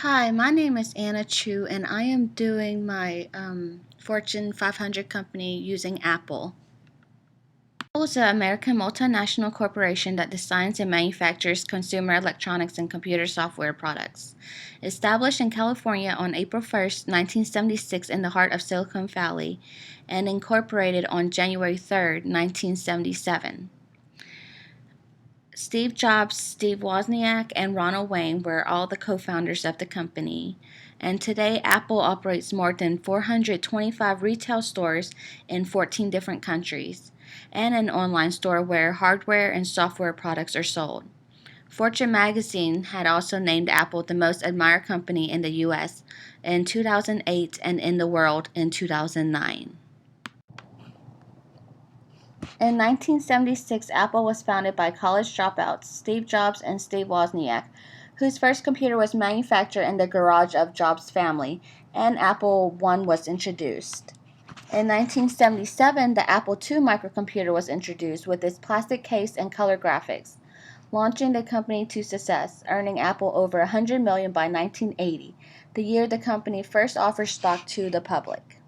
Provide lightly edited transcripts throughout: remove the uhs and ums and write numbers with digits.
Hi, my name is Anna Chu, and I am doing my Fortune 500 company using Apple. Apple is an American multinational corporation that designs and manufactures consumer electronics and computer software products. Established in California on April 1st, 1976, in the heart of Silicon Valley, and incorporated on January 3rd, 1977. Steve Jobs, Steve Wozniak, and Ronald Wayne were all the co-founders of the company. And today, Apple operates more than 425 retail stores in 14 different countries, and an online store where hardware and software products are sold. Fortune magazine had also named Apple the most admired company in the US in 2008 and in the world in 2009. In 1976, Apple was founded by college dropouts Steve Jobs and Steve Wozniak, whose first computer was manufactured in the garage of Jobs' family, and Apple I was introduced. In 1977, the Apple II microcomputer was introduced with its plastic case and color graphics, launching the company to success, earning Apple over $100 million by 1980, the year the company first offered stock to the public.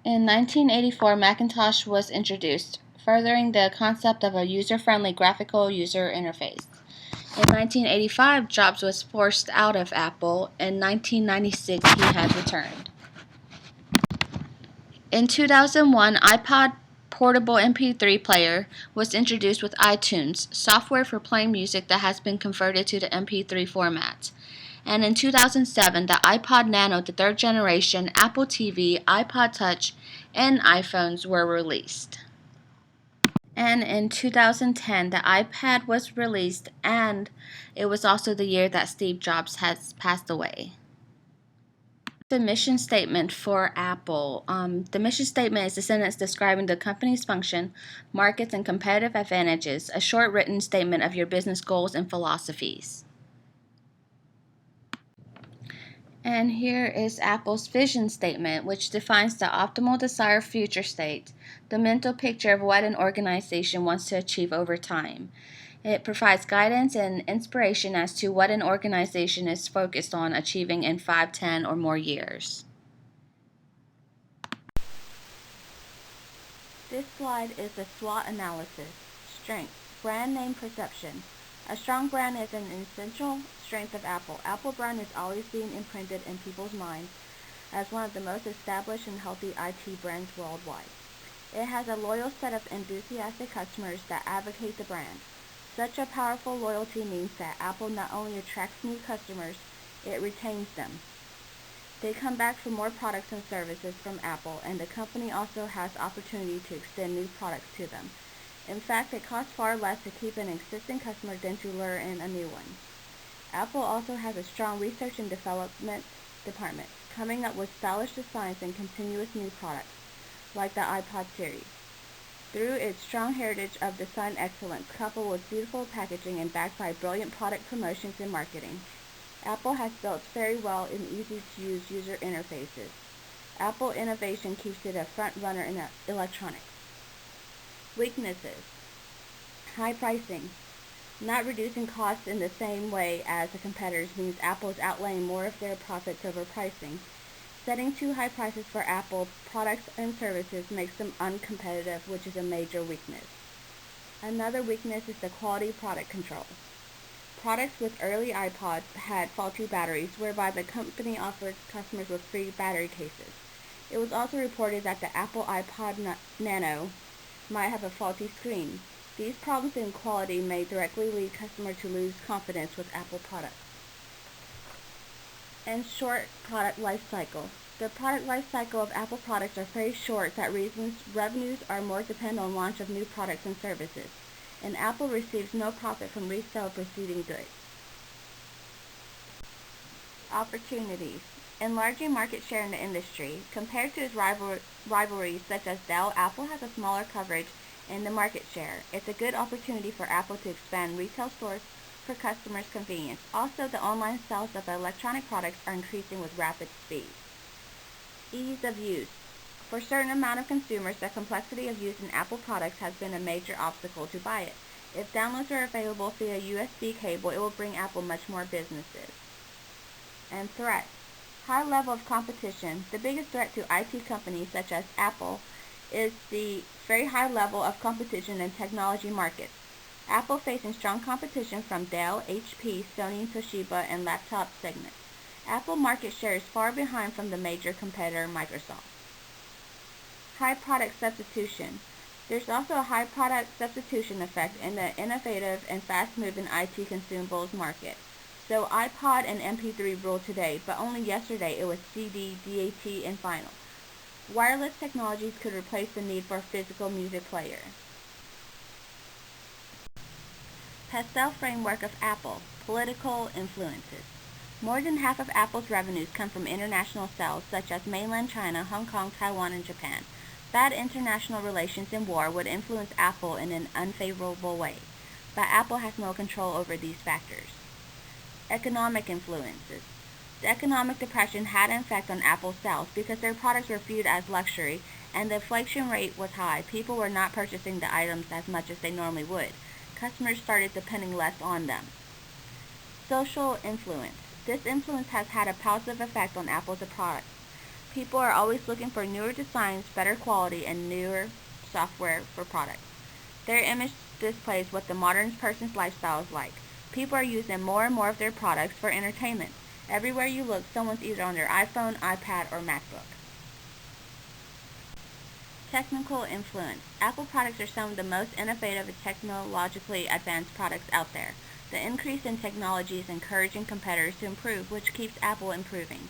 In 1984, Macintosh was introduced, furthering the concept of a user-friendly graphical user interface. In 1985, Jobs was forced out of Apple. In 1996, he had returned. In 2001, iPod portable MP3 player was introduced with iTunes, software for playing music that has been converted to the MP3 format. And in 2007, the iPod Nano, the third generation, Apple TV, iPod Touch, and iPhones were released. And in 2010, the iPad was released, and it was also the year that Steve Jobs has passed away. The mission statement for Apple. The mission statement is a sentence describing the company's function, markets, and competitive advantages, a short written statement of your business goals and philosophies. And here is Apple's vision statement, which defines the optimal desired future state, the mental picture of what an organization wants to achieve over time. It provides guidance and inspiration as to what an organization is focused on achieving in 5, 10, or more years. This slide is the SWOT analysis. Strength, brand name perception. A strong brand is an essential strength of Apple. Apple brand is always being imprinted in people's minds as one of the most established and healthy IT brands worldwide. It has a loyal set of enthusiastic customers that advocate the brand. Such a powerful loyalty means that Apple not only attracts new customers, it retains them. They come back for more products and services from Apple, and the company also has opportunity to extend new products to them. In fact, it costs far less to keep an existing customer than to lure in a new one. Apple also has a strong research and development department, coming up with stylish designs and continuous new products, like the iPod series. Through its strong heritage of design excellence, coupled with beautiful packaging and backed by brilliant product promotions and marketing, Apple has built very well in easy-to-use user interfaces. Apple innovation keeps it a front runner in electronics. Weaknesses: high pricing. Not reducing costs in the same way as the competitors means Apple is outlaying more of their profits over pricing. Setting too high prices for Apple products and services makes them uncompetitive, which is a major weakness. Another weakness is the quality product control. Products with early iPods had faulty batteries, whereby the company offered customers with free battery cases. It was also reported that the Apple iPod Nano might have a faulty screen. These problems in quality may directly lead customers to lose confidence with Apple products. And short product life cycle. The product life cycle of Apple products are very short. That reasons revenues are more dependent on launch of new products and services, and Apple receives no profit from resale of preceding goods. Opportunities. Enlarging market share in the industry. Compared to its rivalries such as Dell, Apple has a smaller coverage in the market share. It's a good opportunity for Apple to expand retail stores for customers' convenience. Also, the online sales of electronic products are increasing with rapid speed. Ease of use. For a certain amount of consumers, the complexity of using Apple products has been a major obstacle to buy it. If downloads are available via USB cable, it will bring Apple much more businesses. And threats. High level of competition. The biggest threat to IT companies such as Apple is the very high level of competition in technology markets. Apple facing strong competition from Dell, HP, Sony, and Toshiba in laptop segments. Apple market share is far behind from the major competitor Microsoft. High product substitution. There's also a high product substitution effect in the innovative and fast-moving IT consumables market. So iPod and MP3 rule today, but only yesterday it was CD, DAT, and vinyl. Wireless technologies could replace the need for a physical music player. Pastel framework of Apple. Political influences. More than half of Apple's revenues come from international sales, such as mainland China, Hong Kong, Taiwan, and Japan. Bad international relations and war would influence Apple in an unfavorable way, but Apple has no control over these factors. Economic influences. The economic depression had an effect on Apple's sales because their products were viewed as luxury and the inflation rate was high. People were not purchasing the items as much as they normally would. Customers started depending less on them. Social influence. This influence has had a positive effect on Apple's products. People are always looking for newer designs, better quality, and newer software for products. Their image displays what the modern person's lifestyle is like. People are using more and more of their products for entertainment. Everywhere you look, someone's either on their iPhone, iPad, or MacBook. Technical influence. Apple products are some of the most innovative and technologically advanced products out there. The increase in technology is encouraging competitors to improve, which keeps Apple improving.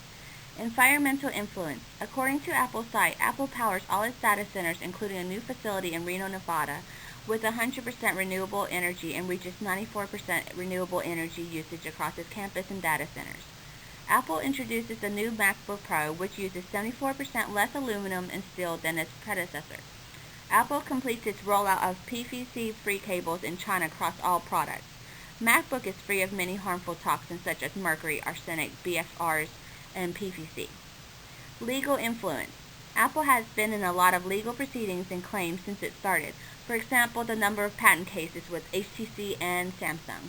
Environmental influence. According to Apple's site, Apple powers all its data centers, including a new facility in Reno, Nevada, with 100% renewable energy and reaches 94% renewable energy usage across its campus and data centers. Apple introduces the new MacBook Pro, which uses 74% less aluminum and steel than its predecessor. Apple completes its rollout of PVC-free cables in China across all products. MacBook is free of many harmful toxins such as mercury, arsenic, BFRs, and PVC. Legal influence. Apple has been in a lot of legal proceedings and claims since it started. For example, the number of patent cases with HTC and Samsung.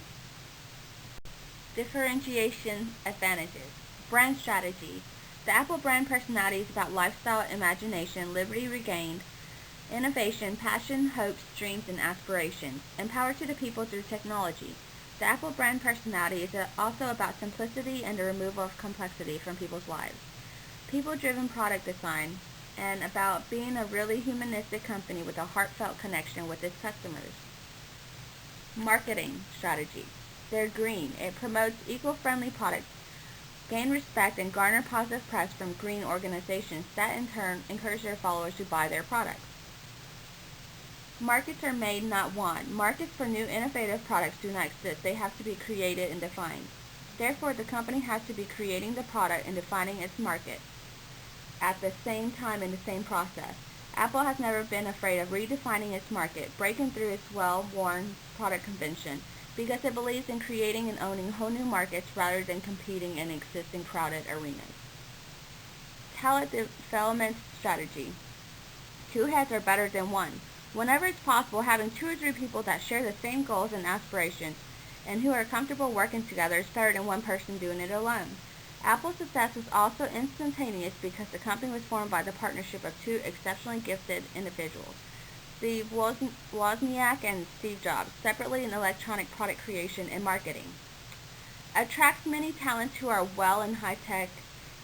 Differentiation advantages. Brand strategy. The Apple brand personality is about lifestyle, imagination, liberty regained, innovation, passion, hopes, dreams, and aspirations, empowered to the people through technology. The Apple brand personality is also about simplicity and the removal of complexity from people's lives. People-driven product design, and about being a really humanistic company with a heartfelt connection with its customers. Marketing strategy. They're green. It promotes eco-friendly products, gain respect, and garner positive press from green organizations that in turn encourage their followers to buy their products. Markets are made, not won. Markets for new innovative products do not exist. They have to be created and defined. Therefore, the company has to be creating the product and defining its market at the same time in the same process. Apple has never been afraid of redefining its market, breaking through its well-worn product convention, because it believes in creating and owning whole new markets rather than competing in existing crowded arenas. Talent development strategy. Two heads are better than one. Whenever it's possible, having 2 or 3 people that share the same goals and aspirations and who are comfortable working together is better than one person doing it alone. Apple's success was also instantaneous because the company was formed by the partnership of 2 exceptionally gifted individuals, Steve Wozniak and Steve Jobs, separately in electronic product creation and marketing. Attracts many talents who are well in high-tech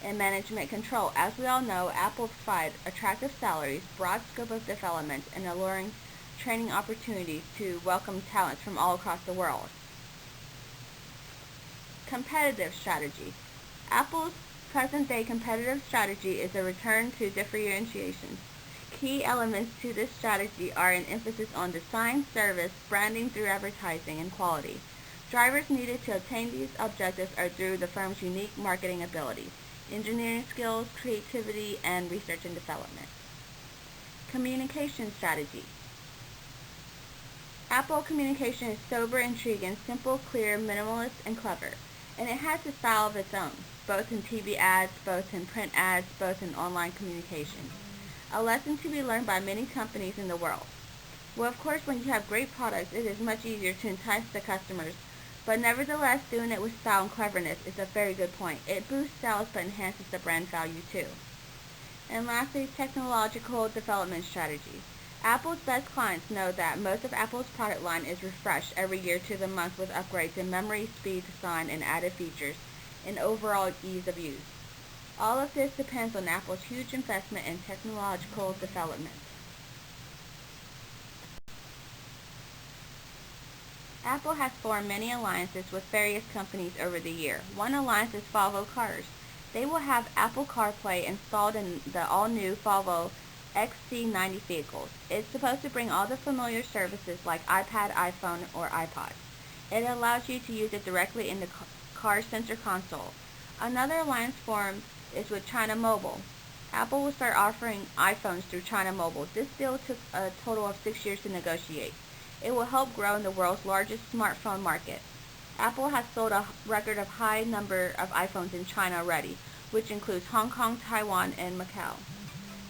and management control. As we all know, Apple provides attractive salaries, broad scope of development, and alluring training opportunities to welcome talents from all across the world. Competitive strategy. Apple's present-day competitive strategy is a return to differentiation. Key elements to this strategy are an emphasis on design, service, branding through advertising, and quality. Drivers needed to attain these objectives are through the firm's unique marketing abilities, engineering skills, creativity, and research and development. Communication strategy. Apple communication is sober, intriguing, simple, clear, minimalist, and clever, and it has a style of its own, both in TV ads, both in print ads, both in online communication. A lesson to be learned by many companies in the world. Well, of course, when you have great products, it is much easier to entice the customers. But nevertheless, doing it with style and cleverness is a very good point. It boosts sales but enhances the brand value too. And lastly, technological development strategy. Apple's best clients know that most of Apple's product line is refreshed every year to the month with upgrades in memory, speed, design, and added features, and overall ease of use. All of this depends on Apple's huge investment in technological development. Apple has formed many alliances with various companies over the year. One alliance is Volvo Cars. They will have Apple CarPlay installed in the all-new Volvo XC90 vehicles. It's supposed to bring all the familiar services like iPad, iPhone, or iPod. It allows you to use it directly in the car's center console. Another alliance formed is with China Mobile. Apple will start offering iPhones through China Mobile. This deal took a total of 6 years to negotiate. It will help grow in the world's largest smartphone market. Apple has sold a record of high number of iPhones in China already, which includes Hong Kong, Taiwan, and Macau.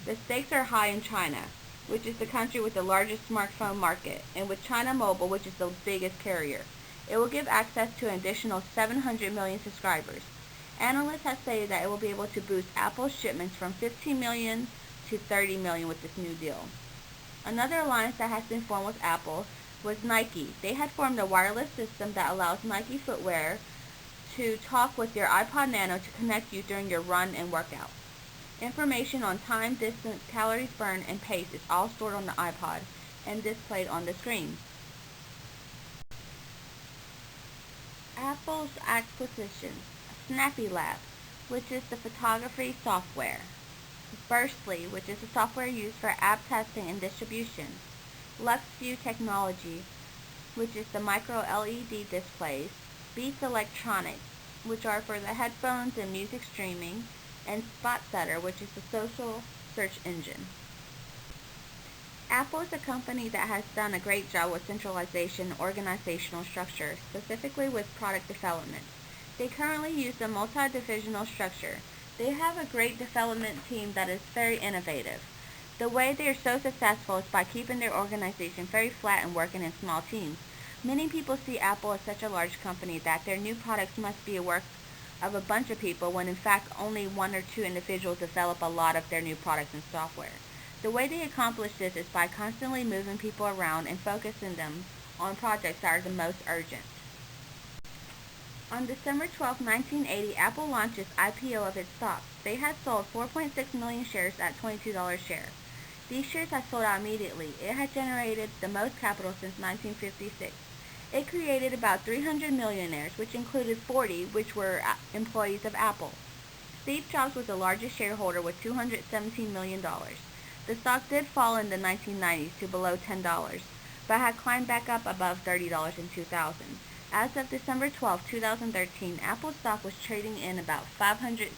The stakes are high in China, which is the country with the largest smartphone market, and with China Mobile, which is the biggest carrier. It will give access to an additional 700 million subscribers. Analysts have stated that it will be able to boost Apple's shipments from 15 million to 30 million with this new deal. Another alliance that has been formed with Apple was Nike. They had formed a wireless system that allows Nike footwear to talk with your iPod Nano to connect you during your run and workout. Information on time, distance, calories burned, and pace is all stored on the iPod and displayed on the screen. Apple's acquisition, Snappy Lab, which is the photography software. Burstly, which is the software used for app testing and distribution. LuxView Technology, which is the micro LED displays. Beats Electronics, which are for the headphones and music streaming. And SpotSetter, which is the social search engine. Apple is a company that has done a great job with centralization and organizational structure, specifically with product development. They currently use a multi-divisional structure. They have a great development team that is very innovative. The way they are so successful is by keeping their organization very flat and working in small teams. Many people see Apple as such a large company that their new products must be a work of a bunch of people when in fact only one or two individuals develop a lot of their new products and software. The way they accomplish this is by constantly moving people around and focusing them on projects that are the most urgent. On December 12, 1980, Apple launched its IPO of its stocks. They had sold 4.6 million shares at $22 a share. These shares had sold out immediately. It had generated the most capital since 1956. It created about 300 millionaires, which included 40 which were employees of Apple. Steve Jobs was the largest shareholder with $217 million. The stock did fall in the 1990s to below $10, but had climbed back up above $30 in 2000. As of December 12, 2013, Apple stock was trading in about $562.